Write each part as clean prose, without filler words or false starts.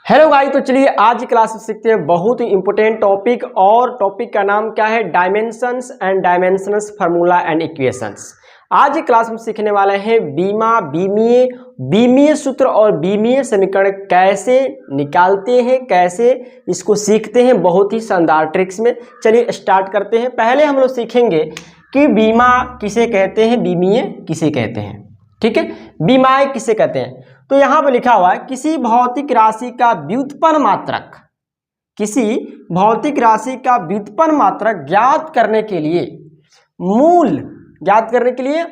Hello भाई, तो चलिए आज की क्लास में सीखते हैं बहुत ही इंपॉर्टेंट टॉपिक। और टॉपिक का नाम क्या है? Dimensions and dimensions formula and equations. आज की क्लास में सीखने वाले हैं बीमीय सूत्र और बीमीय समीकरण कैसे निकालते हैं, कैसे इसको सीखते हैं बहुत ही शानदार ट्रिक्स में। चलिए स्टार्ट करते हैं। पहले हम लोग सीखेंगे कि बीमा किसे कहते हैं, बीमीय किसे कहते हैं। ठीक है, बीमाएं किसे कहते हैं। तो यहां पर लिखा हुआ है किसी भौतिक राशि का व्युत्पन्न मात्रक, किसी भौतिक राशि का व्युत्पन्न मात्रक ज्ञात करने के लिए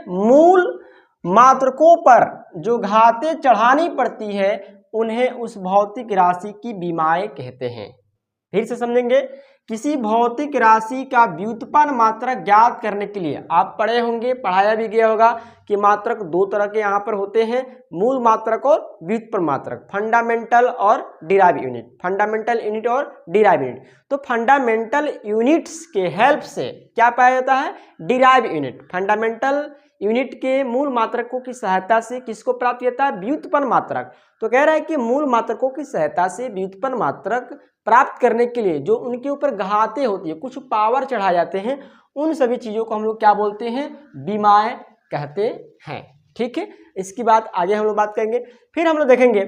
मूल मात्रकों पर जो घातें चढ़ानी पड़ती है उन्हें उस भौतिक राशि की बीमाएं कहते हैं। फिर से समझेंगे, किसी भौतिक राशि का व्युत्पन्न मात्रक ज्ञात करने के लिए, आप पढ़े होंगे, पढ़ाया भी गया होगा कि मात्रक दो तरह के यहाँ पर होते हैं, मूल मात्रक और व्युत्पन्न मात्रक, फंडामेंटल और डिराइव यूनिट, फंडामेंटल यूनिट और डिराइव यूनिट। तो फंडामेंटल यूनिट्स के हेल्प से क्या पाया जाता है? Derive unit. फंडामेंटल यूनिट के मूल मात्रकों की सहायता से किसको प्राप्त होता है? व्युत्पन्न मात्रक। तो कह रहा है कि मूल मात्रकों की सहायता से व्युत्पन्न मात्रक प्राप्त करने के लिए जो उनके ऊपर घातें होती है, कुछ पावर चढ़ाए जाते हैं, उन सभी चीजों को हम लोग क्या बोलते हैं? बीमाएं कहते हैं। ठीक है, इसकी बात आगे हम लोग बात करेंगे। फिर हम लोग देखेंगे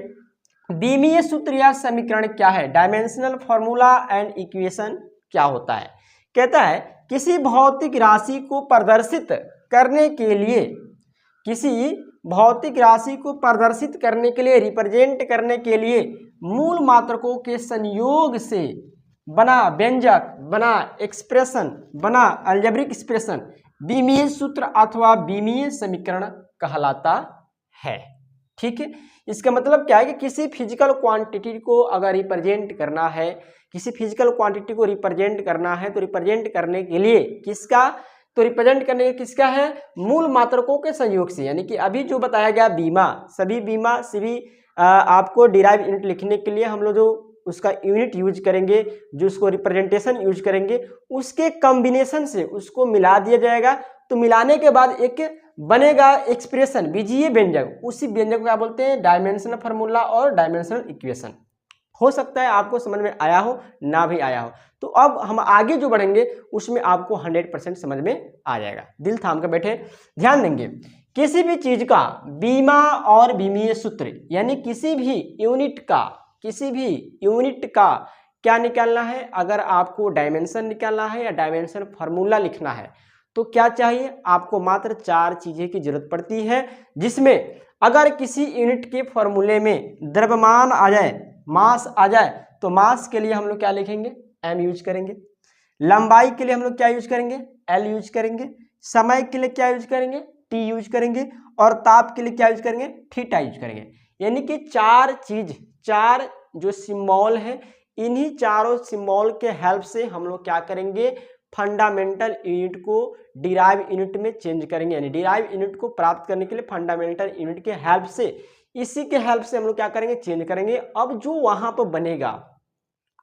बीमीय सूत्र या समीकरण क्या है, डायमेंशनल फॉर्मूला एंड इक्वेशन क्या होता है। कहता है किसी भौतिक राशि को प्रदर्शित करने के लिए, किसी भौतिक राशि को प्रदर्शित करने के लिए, रिप्रेजेंट करने के लिए मूल मात्रकों के संयोग से बना व्यंजक, बना एक्सप्रेशन, बना अलजेब्रिक एक्सप्रेशन बीमीय सूत्र अथवा बीमीय समीकरण कहलाता है। ठीक है, इसका मतलब क्या है कि किसी फिजिकल क्वांटिटी को अगर रिप्रेजेंट करना है, किसी फिजिकल क्वांटिटी को रिप्रेजेंट करना है, तो रिप्रेजेंट करने के लिए किसका, तो रिप्रेजेंट करने के किसका है? मूल मात्रकों के संयोग से। यानी कि अभी जो बताया गया बीमा, सभी आपको डिराइव यूनिट लिखने के लिए हम लोग जो उसका यूनिट यूज करेंगे, जो उसको रिप्रेजेंटेशन यूज करेंगे, उसके कॉम्बिनेशन से उसको मिला दिया जाएगा। तो मिलाने के बाद एक बनेगा एक्सप्रेशन, बीजीय व्यंजक। उसी व्यंजक को क्या बोलते हैं? डायमेंशनल फार्मूला और डायमेंशनल इक्वेशन। हो सकता है आपको समझ में आया हो, ना भी आया हो। तो अब हम आगे जो बढ़ेंगे उसमें आपको 100% समझ में आ जाएगा। दिल थाम कर बैठे, ध्यान देंगे। किसी भी चीज का बीमा और बीमीय सूत्र, यानी किसी भी यूनिट का क्या निकालना है, अगर आपको डायमेंशन निकालना है या डायमेंशन फार्मूला लिखना है, तो क्या चाहिए आपको? मात्र 4 चीजें की जरूरत पड़ती है, जिसमें अगर किसी यूनिट के फॉर्मूले में द्रव्यमान आ जाए, मास आ जाए, तो मास के लिए हम लोग क्या लिखेंगे? m यूज करेंगे। लंबाई के लिए हम लोग क्या यूज करेंगे? l यूज करेंगे। समय के लिए क्या यूज करेंगे? t यूज करेंगे। और ताप के लिए क्या यूज करेंगे? थीटा यूज करेंगे। यानी कि 4 जो सिंबल है, इन्हीं चारों सिंबल के हेल्प से हम लोग क्या करेंगे? फंडामेंटल यूनिट को डिराइव यूनिट में चेंज करेंगे। यानी डिराइव यूनिट को प्राप्त करने के लिए फंडामेंटल यूनिट के हेल्प से, इसी के हेल्प से हम लोग क्या करेंगे? चेंज करेंगे। अब जो वहां पर बनेगा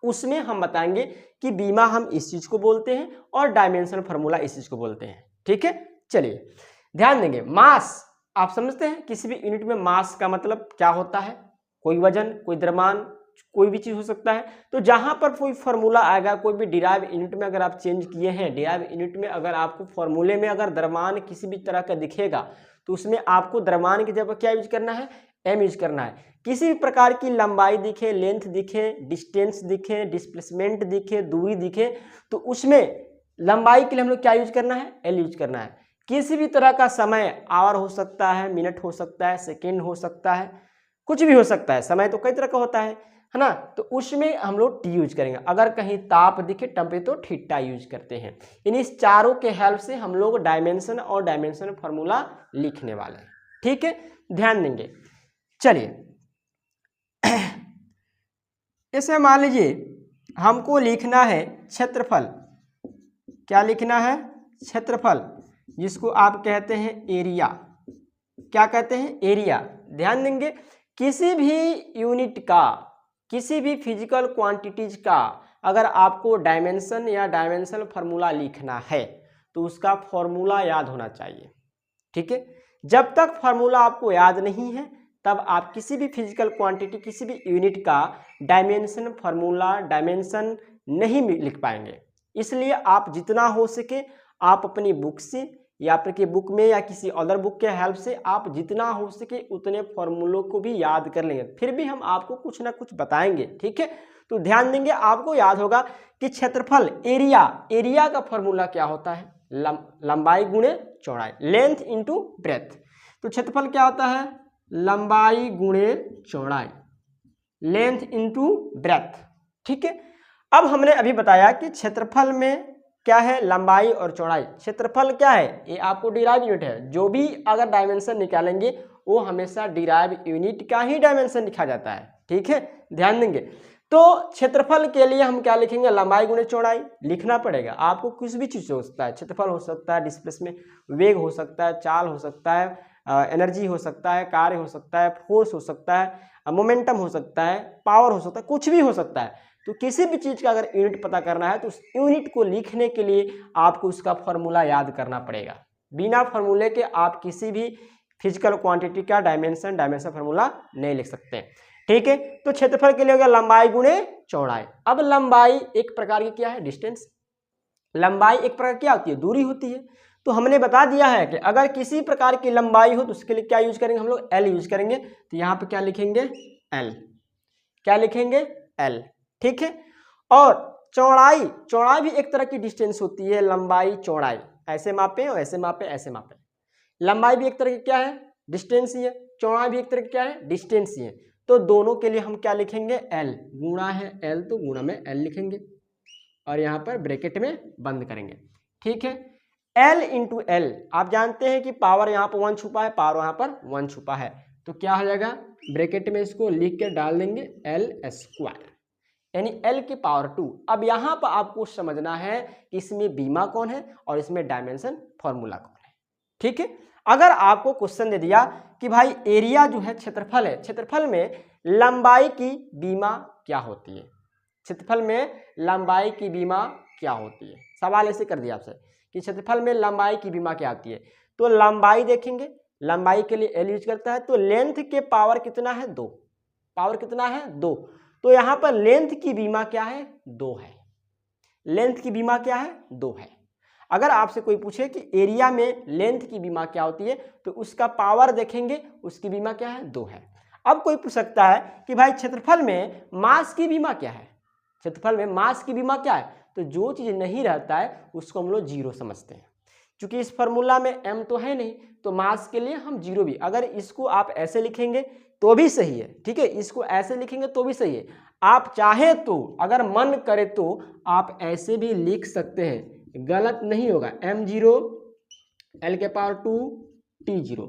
उसमें हम बताएंगे कि बीमा हम इस चीज को बोलते हैं और डायमेंशन फार्मूला इस चीज को बोलते हैं। ठीक है, चलिए ध्यान देंगे। मास आप समझते हैं, किसी भी यूनिट में मास का मतलब क्या होता है? कोई वजन, कोई द्रव्यमान, कोई भी चीज हो सकता है। तो जहां पर कोई फार्मूला आएगा, कोई भी डिराइव यूनिट में अगर आप चेंज किए हैं, डिराइव यूनिट में अगर आपको फार्मूले में अगर द्रव्यमान किसी भी तरह का दिखेगा, तो उसमें आपको द्रव्यमान की जगह क्या यूज करना है? m यूज करना है। किसी भी प्रकार की लंबाई दिखे, लेंथ दिखे, डिस्टेंस दिखे, डिस्प्लेसमेंट दिखे, दूरी दिखे, तो उसमें लंबाई के लिए हम लोग क्या यूज करना है? l यूज करना है। किसी भी तरह का समय, आवर हो सकता है, मिनट हो सकता है, सेकेंड हो सकता है, कुछ भी हो सकता है, समय तो कई तरह का होता है ना, तो उसमें हम लोग टी यूज करेंगे। अगर कहीं ताप दिखे, टेम्परेचर, तो थीटा यूज करते हैं। इन चारों के हेल्प से हम लोग डायमेंशन और डायमेंशन फार्मूला लिखने वाले हैं। ठीक है, ध्यान देंगे। चलिए इसे मान लीजिए हमको लिखना है क्षेत्रफल। क्या लिखना है? क्षेत्रफल, जिसको आप कहते हैं एरिया। क्या कहते हैं? एरिया। ध्यान देंगे, किसी भी यूनिट का, किसी भी फिजिकल क्वांटिटीज का अगर आपको डायमेंशन या डायमेंशनल फार्मूला लिखना है, तो उसका फॉर्मूला याद होना चाहिए। ठीक है, जब तक फार्मूला आपको याद नहीं है तब आप किसी भी फिजिकल क्वांटिटी, किसी भी यूनिट का डायमेंशन फार्मूला, डायमेंशन नहीं लिख पाएंगे। इसलिए आप जितना हो सके आप अपनी बुक से या आपके बुक में या किसी अदर बुक के हेल्प से आप जितना हो सके उतने फॉर्मूलों को भी याद कर लेंगे। फिर भी हम आपको कुछ ना कुछ बताएंगे, ठीक है। तो ध्यान देंगे, आपको याद होगा कि क्षेत्रफल, एरिया का फॉर्मूला क्या होता है, लंबाई गुणे चौड़ाई, लेंथ इंटू ब्रेथ। तो क्षेत्रफल क्या होता है, लंबाई गुणे चौड़ाई, लेंथ इंटू ब्रेथ, ठीक है। अब हमने अभी बताया कि क्षेत्रफल में क्या है, लंबाई और चौड़ाई। क्षेत्रफल क्या है, ये आपको डिराइव यूनिट है। जो भी अगर डायमेंशन निकालेंगे वो हमेशा डिराइव यूनिट का ही डायमेंशन लिखा जाता है, ठीक है, ध्यान देंगे। तो क्षेत्रफल के लिए हम क्या लिखेंगे, लंबाई गुणे चौड़ाई लिखना पड़ेगा। आपको कुछ भी चीज हो सकता है, क्षेत्रफल हो सकता है, डिस्प्लेसमेंट वेग हो सकता है, चाल हो सकता है, एनर्जी हो सकता है, कार्य हो सकता है, फोर्स हो सकता है, मोमेंटम हो सकता है, पावर हो सकता है, कुछ भी हो सकता है। तो किसी भी चीज का अगर यूनिट पता करना है तो उस यूनिट को लिखने के लिए आपको उसका फॉर्मूला याद करना पड़ेगा। बिना फॉर्मूले के आप किसी भी फिजिकल क्वांटिटी का डायमेंशन फॉर्मूला नहीं लिख सकते, ठीक है। तो क्षेत्रफल के लिए होगा लंबाई गुणे चौड़ाई। अब लंबाई एक प्रकार की क्या है, डिस्टेंस। लंबाई एक प्रकार क्या होती है, दूरी होती है। तो हमने बता दिया है कि अगर किसी प्रकार की लंबाई हो तो उसके लिए क्या यूज करेंगे हम लोग, एल यूज करेंगे। तो यहाँ पे क्या लिखेंगे, एल, क्या लिखेंगे, एल, ठीक है। और चौड़ाई भी एक तरह की डिस्टेंस होती है, लंबाई चौड़ाई, ऐसे मापे और ऐसे मापे, ऐसे मापे। लंबाई भी एक तरह की क्या है, डिस्टेंस ही है, चौड़ाई भी एक तरह की क्या है, डिस्टेंस ही है। तो दोनों के लिए हम क्या लिखेंगे, एल, गुणा है एल तो गुणा में एल लिखेंगे और यहाँ पर ब्रैकेट में बंद करेंगे, ठीक है। एल इंटू एल, आप जानते हैं कि पावर यहाँ पर 1 छुपा है, पावर यहाँ पर 1 छुपा है, तो क्या हो जाएगा, ब्रैकेट में इसको लिख के डाल देंगे एल स्क्वायर, यानी एल की पावर 2। अब यहाँ पर आपको समझना है कि इसमें बीमा कौन है और इसमें डायमेंशन फॉर्मूला कौन है, ठीक है। अगर आपको क्वेश्चन दे दिया कि भाई एरिया जो है क्षेत्रफल है, क्षेत्रफल में लंबाई की बीमा क्या होती है, क्षेत्रफल में लंबाई की बीमा क्या होती है, सवाल ऐसे कर दिया आपसे कि क्षेत्रफल में लंबाई की बीमा क्या होती है। तो लंबाई देखेंगे, लंबाई के लिए एल यूज करता है, तो लेंथ के पावर कितना है, 2, पावर कितना है, 2। तो यहाँ पर लेंथ की बीमा क्या है, 2 है, लेंथ की बीमा क्या है, 2 है। अगर आपसे कोई पूछे कि एरिया में लेंथ की बीमा क्या होती है तो उसका पावर देखेंगे, उसकी बीमा क्या है, 2 है। अब कोई पूछ सकता है कि भाई क्षेत्रफल में मास की बीमा क्या है, क्षेत्रफल में मास की बीमा क्या है, तो जो चीज नहीं रहता है उसको हम लोग जीरो समझते हैं। क्योंकि इस फॉर्मूला में m तो है नहीं, तो मास के लिए हम जीरो भी, अगर इसको आप ऐसे लिखेंगे तो भी सही है, ठीक है, इसको ऐसे लिखेंगे तो भी सही है। आप चाहे तो अगर मन करे तो आप ऐसे भी लिख सकते हैं, गलत नहीं होगा, m0 l के पावर 2 t0,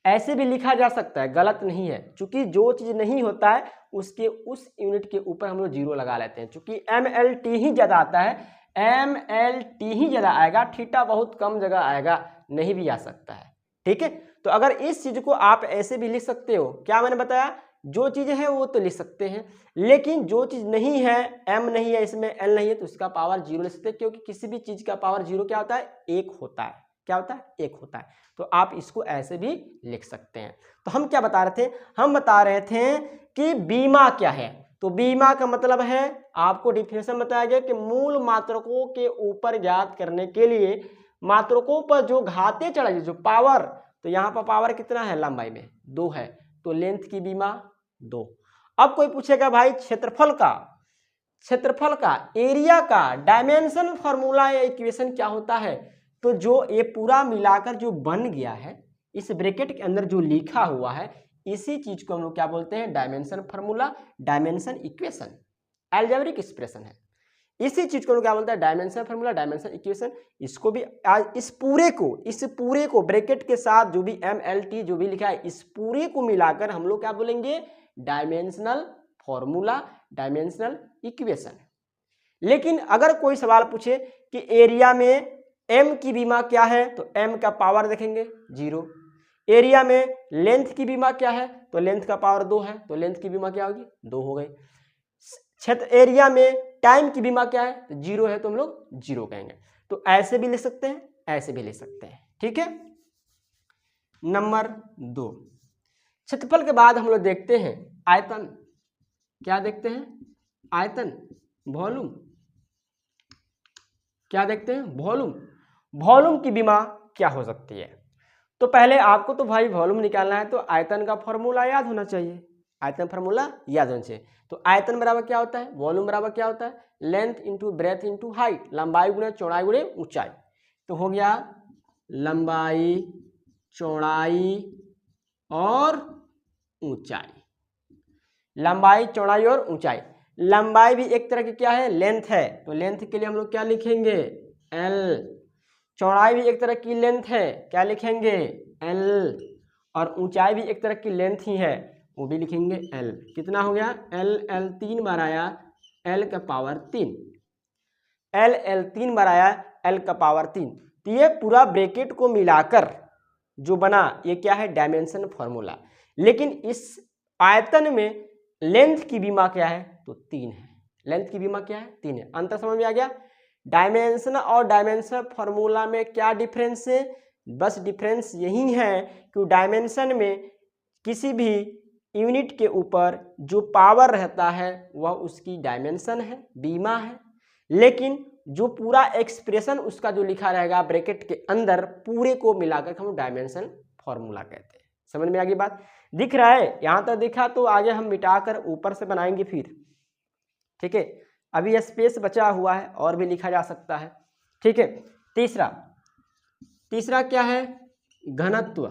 ऐसे भी लिखा जा सकता है, गलत नहीं है। क्योंकि जो चीज नहीं होता है उसके उस यूनिट के ऊपर हम लोग जीरो लगा लेते हैं। क्योंकि mlt ही ज्यादा आता है, mlt ही ज्यादा आएगा, थीटा बहुत कम जगह आएगा, नहीं भी आ सकता है, ठीक है। तो अगर इस चीज को आप ऐसे भी लिख सकते हो, क्या मैंने बताया, जो चीज है वो तो लिख सकते हैं, लेकिन जो चीज नहीं है, m नहीं है इसमें, l नहीं है, तो इसका पावर जीरो लिख सकते हैं। क्योंकि किसी भी चीज का पावर जीरो क्या होता है, 1 होता है, क्या होता है, 1 होता है। तो आप इसको ऐसे भी लिख सकते हैं। तो हम क्या बता रहे थे, हम बता रहे थे कि बीमा क्या है। तो बीमा का मतलब है, आपको डिफिनेशन बताया गया कि मूल मात्रकों के ऊपर ज्ञात करने के लिए मात्रकों पर जो घाते चढ़ाई, जो पावर, तो यहाँ पर पावर कितना है, लंबाई में 2 है, तो लेंथ की बीमा 2। अब कोई पूछेगा भाई क्षेत्रफल का एरिया का डायमेंशन फॉर्मूला या इक्वेशन क्या होता है। तो जो ये पूरा मिलाकर जो बन गया है, इस ब्रैकेट के अंदर जो लिखा हुआ है, इसी चीज को हम लोग क्या बोलते हैं, dimension formula, dimension equation, algebraic expression है। इसी चीज को हम लोग क्या बोलते हैं, डायमेंशन फार्मूला, डायमेंशन इक्वेशन। इसको भी आज इस पूरे को ब्रैकेट के साथ जो भी MLT जो भी लिखा है, इस पूरे को मिलाकर हम लोग क्या बोलेंगे, डायमेंशनल फॉर्मूला, डायमेंशनल इक्वेशन। लेकिन अगर कोई सवाल पूछे कि एरिया में m की बीमा क्या है, तो m का पावर देखेंगे 0। एरिया में लेंथ की बीमा क्या है, तो लेंथ का पावर 2 है, तो लेंथ की बीमा क्या होगी, 2 हो गई। क्षेत्र एरिया में टाइम की बीमा क्या है, तो 0 है, तो हम लोग 0 कहेंगे। तो ऐसे भी लिख सकते हैं, ऐसे भी लिख सकते हैं, ठीक है। नंबर 2, क्षेत्रफल के बाद हम लोग देखते हैं आयतन। क्या देखते हैं? आयतन, वॉल्यूम। क्या देखते हैं? वॉल्यूम। वॉल्यूम की विमा क्या हो सकती है? तो पहले आपको तो भाई वॉल्यूम निकालना है तो आयतन का फॉर्मूला याद होना चाहिए। आयतन फार्मूला याद होना चाहिए। तो आयतन बराबर क्या होता है? वॉल्यूम बराबर क्या होता है? Length into breadth into height, लंबाई गुणे चौड़ाई गुणे ऊंचाई। तो हो गया लंबाई, चौड़ाई और ऊंचाई। लंबाई, चौड़ाई और ऊंचाई। लंबाई भी एक तरह की क्या है? लेंथ है। तो लेंथ के लिए हम लोग क्या लिखेंगे? एल। चौड़ाई भी एक तरह की लेंथ है, क्या लिखेंगे? एल। और ऊंचाई भी एक तरह की लेंथ ही है, वो भी लिखेंगे एल। कितना हो गया? एल। एल 3 बार आया, एल का पावर 3। एल एल 3 बार आया, एल का पावर 3। तो ये पूरा ब्रैकेट को मिलाकर जो बना ये क्या है? Dimension formula. लेकिन इस आयतन में लेंथ की विमा क्या है? तो 3 है। लेंथ की विमा क्या है? 3 है। अंतर समझ में आ गया? डायमेंशन और डायमेंशन फॉर्मूला में क्या डिफरेंस है? बस डिफरेंस यही है कि डायमेंशन में किसी भी यूनिट के ऊपर जो पावर रहता है वह उसकी डायमेंशन है, बीमा है। लेकिन जो पूरा एक्सप्रेशन उसका जो लिखा रहेगा ब्रैकेट के अंदर, पूरे को मिलाकर हम डायमेंशन फॉर्मूला कहते हैं। समझ में आ गई बात? दिख रहा है? यहां तक दिखा तो आगे हम मिटाकर ऊपर से बनाएंगे फिर। ठीक है, अभी स्पेस बचा हुआ है और भी लिखा जा सकता है। ठीक है, तीसरा क्या है? घनत्व।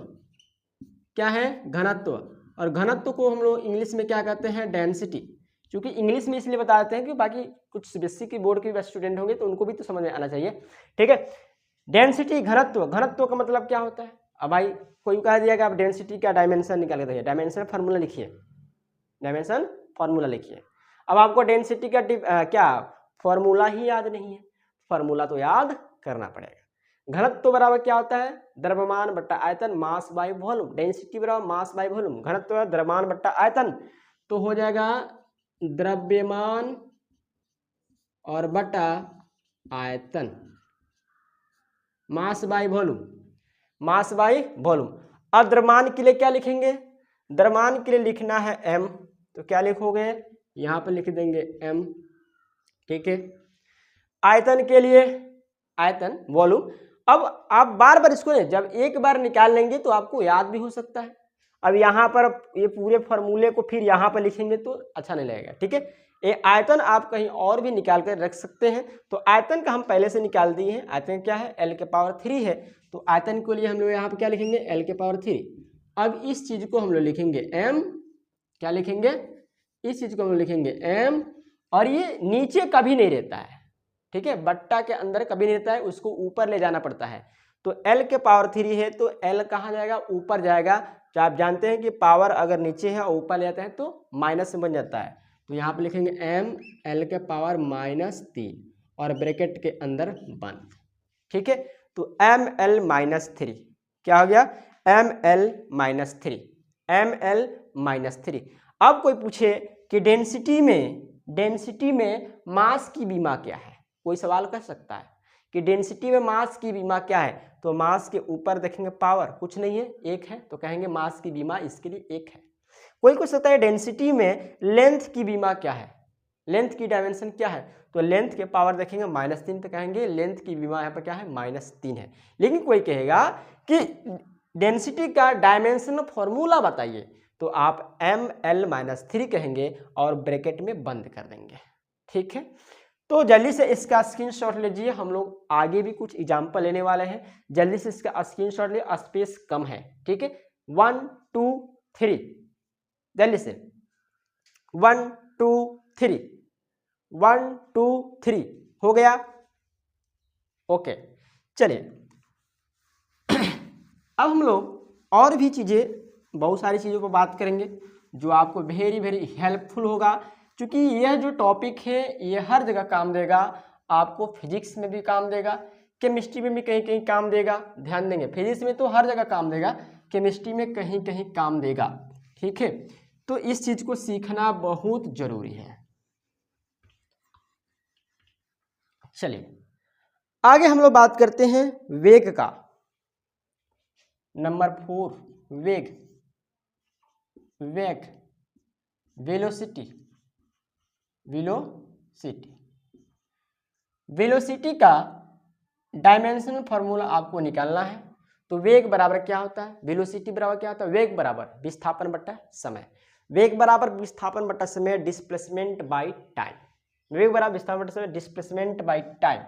क्या है? घनत्व। और घनत्व को हम लोग इंग्लिश में क्या कहते हैं? डेंसिटी। क्योंकि इंग्लिश में इसलिए बताते हैं कि बाकी कुछ सीबीएसई की बोर्ड के भी स्टूडेंट होंगे तो उनको भी तो समझ में आना चाहिए। ठीक है, डेंसिटी, घनत्व। घनत्व का मतलब क्या होता है? अब भाई कोई कह दिया कि आप डेंसिटी का डायमेंशन निकाल के, डायमेंशन फार्मूला लिखिए, डायमेंशन फार्मूला लिखिए। अब आपको डेंसिटी का क्या फॉर्मूला ही याद नहीं है, फॉर्मूला तो याद करना पड़ेगा। घनत्व बराबर क्या होता है? द्रव्यमान बट्टा आयतन, मास बाय वॉल्यूम। डेंसिटी बराबर मास बाय वॉल्यूम। घनत्व द्रव्यमान बट्टा आयतन, तो हो जाएगा द्रव्यमान और बटा आयतन, mass by volume. Mass by volume. अब द्रव्यमान के लिए क्या लिखेंगे? द्रव्यमान के लिए लिखना है m, तो क्या लिखोगे? यहां पर लिख देंगे m। ठीक है, आयतन के लिए आयतन, वॉल्यूम। अब आप बार बार इसको जब एक बार निकाल लेंगे तो आपको याद भी हो सकता है। अब यहाँ पर ये पूरे फॉर्मूले को फिर यहाँ पर लिखेंगे तो अच्छा नहीं लगेगा। ठीक है, ये आयतन आप कहीं और भी निकाल कर रख सकते हैं। तो आयतन का हम पहले से निकाल दिए हैं। आयतन क्या है? एल के पावर 3 है। तो आयतन के लिए हम लोग यहाँ पर क्या लिखेंगे? एल के पावर 3। अब इस चीज को हम लोग लिखेंगे एम। क्या लिखेंगे? इस चीज को हम लोग लिखेंगे एम। और ये नीचे कभी नहीं रहता है। ठीक है, बट्टा के अंदर कभी नहीं रहता है, उसको ऊपर ले जाना पड़ता है। तो L के पावर 3 है तो L कहाँ जाएगा? ऊपर जाएगा। तो आप जानते हैं कि पावर अगर नीचे है और ऊपर ले जाते हैं तो माइनस में बन जाता है। तो यहाँ पे लिखेंगे m L के पावर -3 और ब्रैकेट के अंदर बंद। ठीक है, तो ml -3 क्या हो गया? ml -3। अब कोई पूछे कि डेंसिटी में मास की विमा क्या है? कोई सवाल कर सकता है कि डेंसिटी में मास की विमा क्या है? तो मास के ऊपर देखेंगे पावर कुछ नहीं है, 1 है, तो कहेंगे मास की विमा इसके लिए 1 है। कोई पूछ सकता है डेंसिटी में लेंथ की विमा क्या है? लेंथ की डायमेंशन क्या है? तो लेंथ के पावर देखेंगे -3, तो कहेंगे लेंथ की विमा यहाँ पर क्या है? -3 है। लेकिन कोई कहेगा कि डेंसिटी का डायमेंशन फॉर्मूला बताइए, तो आप ml -3 कहेंगे और ब्रैकेट में बंद कर देंगे। ठीक है, तो जल्दी से इसका स्क्रीनशॉट लीजिए, हम लोग आगे भी कुछ एग्जाम्पल लेने वाले हैं। जल्दी से इसका स्क्रीनशॉट ले, स्पेस कम है। ठीक है, 1 2 3, जल्दी से 1 2 3, 1 2 3 हो गया। ओके, चलिए अब हम लोग और भी चीजें, बहुत सारी चीजों पर बात करेंगे जो आपको वेरी वेरी हेल्पफुल होगा। क्योंकि यह जो टॉपिक है ये हर जगह काम देगा। आपको फिजिक्स में भी काम देगा, केमिस्ट्री में भी कहीं कहीं काम देगा। ध्यान देंगे, फिजिक्स में तो हर जगह काम देगा, केमिस्ट्री में कहीं कहीं काम देगा। ठीक है, तो इस चीज को सीखना बहुत जरूरी है। चलिए आगे हम लोग बात करते हैं वेग का। नंबर 4, वेग। वेग, वेलोसिटी, वेलोसिटी, वेलोसिटी का डायमेंशनल फार्मूला आपको निकालना है। तो वेग बराबर क्या होता है, वेलोसिटी बराबर क्या होता है, वेग बराबर विस्थापन बटा समय, वेग बराबर विस्थापन बटा समय डिस्प्लेसमेंट बाय टाइम, वेग बराबर विस्थापन बटा समय डिस्प्लेसमेंट बाय टाइम।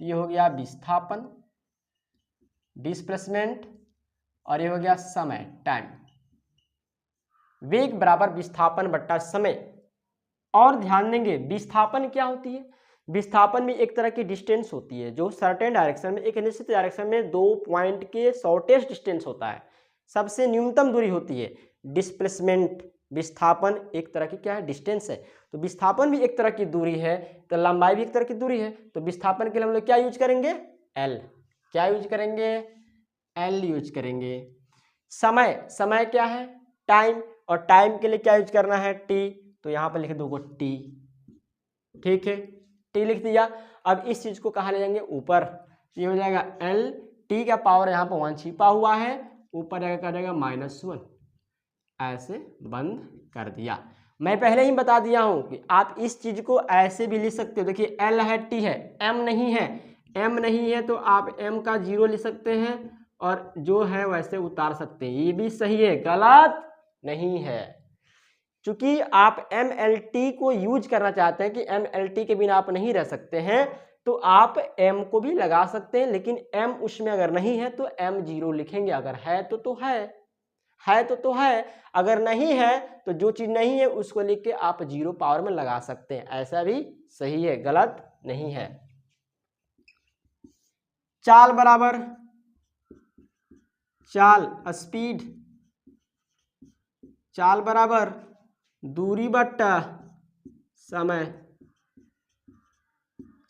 तो ये हो गया विस्थापन, डिस्प्लेसमेंट, और ये हो गया समय, टाइम। वेग बराबर विस्थापन बटा समय। और ध्यान देंगे विस्थापन क्या होती है, विस्थापन में एक तरह की डिस्टेंस होती है जो सर्टेन डायरेक्शन में, एक निश्चित डायरेक्शन में 2 पॉइंट के शॉर्टेस्ट डिस्टेंस होता है, सबसे न्यूनतम दूरी होती है। डिस्प्लेसमेंट, विस्थापन एक तरह की क्या है, डिस्टेंस है। तो विस्थापन भी एक तरह की दूरी है, तो लंबाई भी एक तरह की दूरी है। तो विस्थापन के लिए हम लोग क्या यूज करेंगे, एल। क्या यूज करेंगे, एल यूज करेंगे। समय, समय क्या है, टाइम, और टाइम के लिए क्या यूज करना है, टी। तो यहां पर लिख दो टी, ठीक है, टी लिख दिया। अब इस चीज को कहाँ ले जाएंगे, ऊपर। ये हो जाएगा एल, टी का पावर यहाँ पर 1 छिपा हुआ है, ऊपर जाकर क्या जाएगा -1, ऐसे बंद कर दिया। मैं पहले ही बता दिया हूं कि आप इस चीज को ऐसे भी लिख सकते हो। देखिए एल है, टी है, एम नहीं है, एम नहीं है तो आप एम का 0 लिख सकते हैं और जो है वैसे उतार सकते हैं, ये भी सही है, गलत नहीं है। चूंकि आप MLT को यूज करना चाहते हैं कि MLT के बिना आप नहीं रह सकते हैं, तो आप M को भी लगा सकते हैं, लेकिन M उसमें अगर नहीं है तो M0 लिखेंगे, अगर है तो है तो है, अगर नहीं है तो जो चीज नहीं है उसको लिख के आप 0 पावर में लगा सकते हैं, ऐसा भी सही है, गलत नहीं है। चाल बराबर चाल, स्पीड, चाल बराबर दूरी बट्टा समय,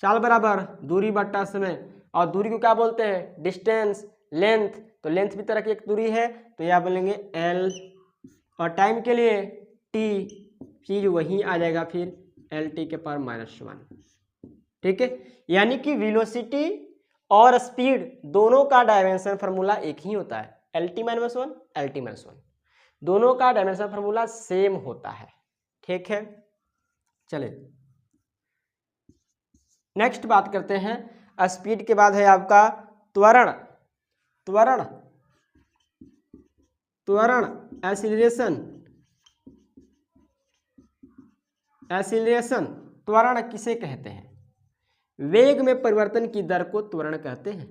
चाल बराबर दूरी बट्टा समय। और दूरी को क्या बोलते हैं, डिस्टेंस, लेंथ। तो लेंथ भी तरह की एक दूरी है, तो यह बोलेंगे एल। और टाइम के लिए टी, चीज वहीं आ जाएगा फिर LT के पावर -1, ठीक है। यानी कि वेलोसिटी और स्पीड दोनों का डायमेंशन फार्मूला एक ही होता है, LT -1, LT -1, दोनों का डायमेंशन फार्मूला सेम होता है, ठीक है। चले नेक्स्ट बात करते हैं, स्पीड के बाद है आपका त्वरण, त्वरण, त्वरण, एक्सीलरेशन, एक्सीलरेशन। त्वरण किसे कहते हैं, वेग में परिवर्तन की दर को त्वरण कहते हैं।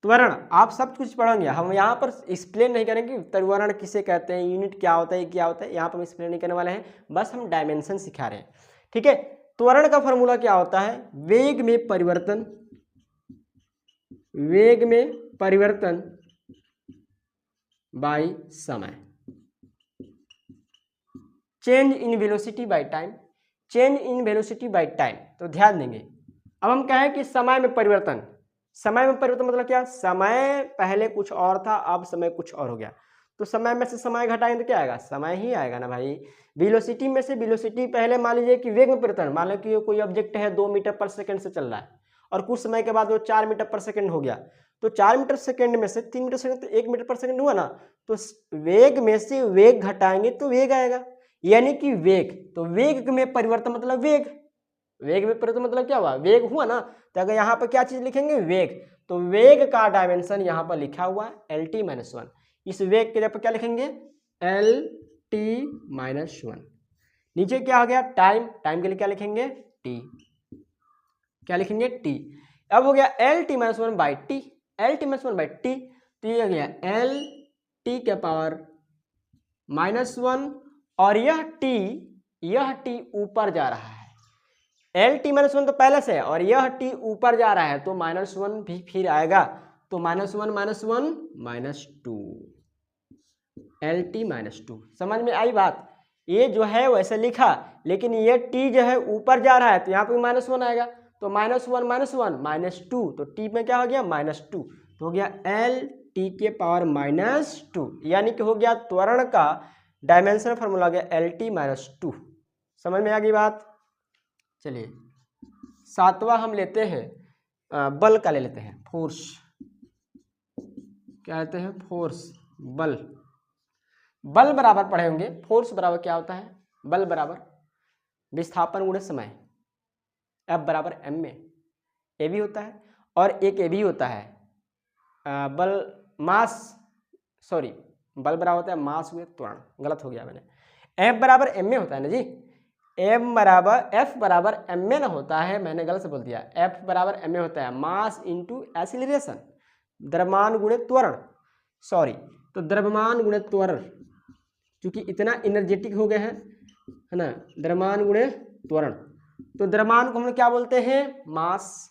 त्वरण आप सब कुछ पढ़ेंगे, हम यहाँ पर एक्सप्लेन नहीं करेंगे त्वरण किसे कहते हैं, यूनिट क्या होता है, क्या होता है, यहाँ पर हम एक्सप्लेन नहीं करने वाले हैं, बस हम डायमेंशन सिखा रहे हैं, ठीक है। त्वरण का फॉर्मूला क्या होता है, वेग में परिवर्तन, वेग में परिवर्तन बाय समय, change in velocity by time, change in velocity by time. तो ध्यान देंगे, अब हम कहें कि समय में परिवर्तन, समय में परिवर्तन मतलब क्या, समय पहले कुछ और था, अब समय कुछ और हो गया, तो समय में से समय घटाएंगे तो क्या आएगा, समय ही आएगा ना भाई। वेलोसिटी में से वेलोसिटी, पहले मान लीजिए कि वेग में परिवर्तन, मान लो कि कोई ऑब्जेक्ट है 2 मीटर पर सेकंड से चल रहा है और कुछ समय के बाद वो 4 मीटर पर सेकंड हो गया, तो 4 मीटर सेकंड में से 3 मीटर सेकंड तो 1 मीटर पर सेकंड हुआ ना, तो वेग में से वेग घटाएंगे तो वेग आएगा, यानी कि वेग। तो वेग में परिवर्तन मतलब वेग, वेग में परिवर्तन मतलब क्या हुआ, वेग हुआ ना। तो अगर यहाँ पर क्या चीज लिखेंगे, वेग, तो वेग का डायमेंशन यहाँ पर लिखा हुआ है LT -1, इस वेग के जगह पर क्या लिखेंगे, LT -1। नीचे क्या आ गया, टाइम, टाइम के लिए क्या लिखेंगे, T, क्या लिखेंगे, T। अब हो गया LT -1 by T, LT -1 by T, तो ये हो गया LT के पावर -1, और यह T ऊपर जा रहा है, LT -1 तो पहले से है और यह T ऊपर जा रहा है, तो -1 भी फिर आएगा, तो -1 -2, LT -2। समझ में आई बात, ये जो है वैसे लिखा, लेकिन ये T जो है ऊपर जा रहा है तो यहाँ पे -1 आएगा, तो -1 -2, तो T में क्या हो गया, -2, तो हो गया LT के पावर -2, यानी कि हो गया त्वरण का डायमेंशन फार्मूला हो गया LT -2। समझ में आ गई बात। चलिए सातवां हम लेते हैं बल का ले लेते हैं, फोर्स, क्या लेते हैं, फोर्स, बल। बल बराबर पढ़े होंगे, फोर्स बराबर क्या होता है, बल बराबर विस्थापन गुणे समय, F बराबर m में ए भी होता है और एक ए भी होता है बल मास, सॉरी बल बराबर होता है मास हुए त्वरण, गलत हो गया मैंने, F बराबर m में होता है ना जी, F बराबर m में ना होता है, मैंने गलत से बोल दिया, F बराबर m में होता है मास इंटू एक्सीलरेशन, द्रव्यमान गुणे त्वरण, सॉरी तो द्रव्यमान गुणे त्वरण, क्योंकि इतना एनर्जेटिक हो गए हैं है ना, द्रव्यमान गुणे त्वरण, तो द्रव्यमान को हम क्या बोलते हैं, मास,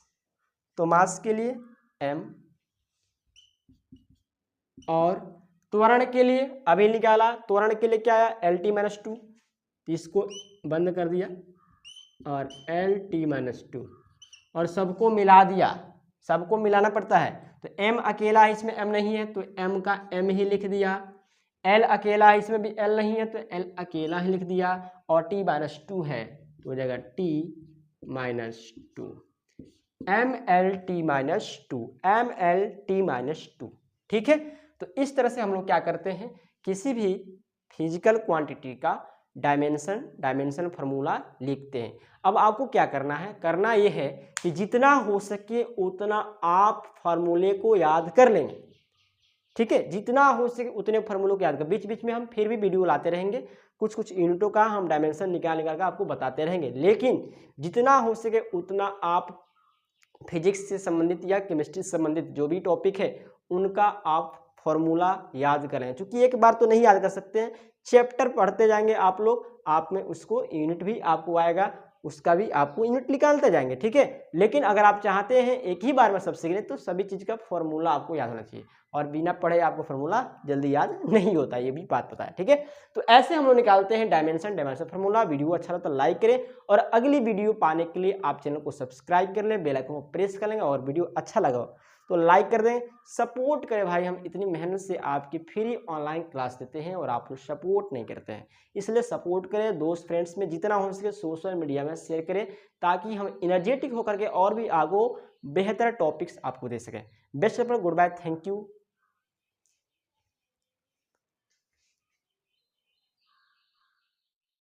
तो मास के लिए m, और त्वरण के लिए अभी निकाला, त्वरण के लिए क्या आया LT-2, इसको बंद कर दिया और LT-2 और सबको मिला दिया, सबको मिलाना पड़ता है, तो m अकेला है इसमें m नहीं है तो m का m ही लिख दिया, L अकेला है इसमें भी L नहीं है तो L अकेला ही लिख दिया, और T-2 है तो हो जाएगा T-2, MLT-2, ठीक है। तो इस तरह से हम लोग क्या करते हैं, किसी भी फिजिकल क्वांटिटी का डायमेंशन फार्मूला लिखते हैं। अब आपको क्या करना है, करना ये है कि जितना हो सके उतना आप फार्मूले को याद कर लेंगे, ठीक है, जितना हो सके उतने फार्मूलों को याद कर, बीच बीच में हम फिर भी वीडियो लाते रहेंगे, कुछ यूनिटों का हम डायमेंशन निकाल के आपको बताते रहेंगे, लेकिन जितना हो सके उतना आप फिजिक्स से संबंधित या केमिस्ट्री से संबंधित जो भी टॉपिक है उनका आप फॉर्मूला याद करें, क्योंकि एक बार तो नहीं याद कर सकते हैं, चैप्टर पढ़ते जाएंगे आप लोग, आप में उसको यूनिट भी आपको आएगा, उसका भी आपको यूनिट निकालते जाएंगे, ठीक है। लेकिन अगर आप चाहते हैं एक ही बार में सब सीखने, तो सभी चीज़ का फॉर्मूला आपको याद होना चाहिए, और बिना पढ़े आपको फॉर्मूला जल्दी याद नहीं होता, ये भी बात पता है, ठीक है। तो ऐसे हम लोग निकालते हैं डायमेंशन फार्मूला। वीडियो अच्छा लगा तो लाइक करें, और अगली वीडियो पाने के लिए आप चैनल को सब्सक्राइब कर लें, बेल आइकन को प्रेस कर लेंगे, और वीडियो अच्छा लगा तो लाइक कर दें, सपोर्ट करें भाई, हम इतनी मेहनत से आपकी फ्री ऑनलाइन क्लास देते हैं और आप लोग सपोर्ट नहीं करते हैं, इसलिए सपोर्ट करें, दोस्त फ्रेंड्स में जितना हो सके सोशल मीडिया में शेयर करें, ताकि हम एनर्जेटिक होकर के और भी आगे बेहतर टॉपिक्स आपको दे सकें। Best, good bye, thank you.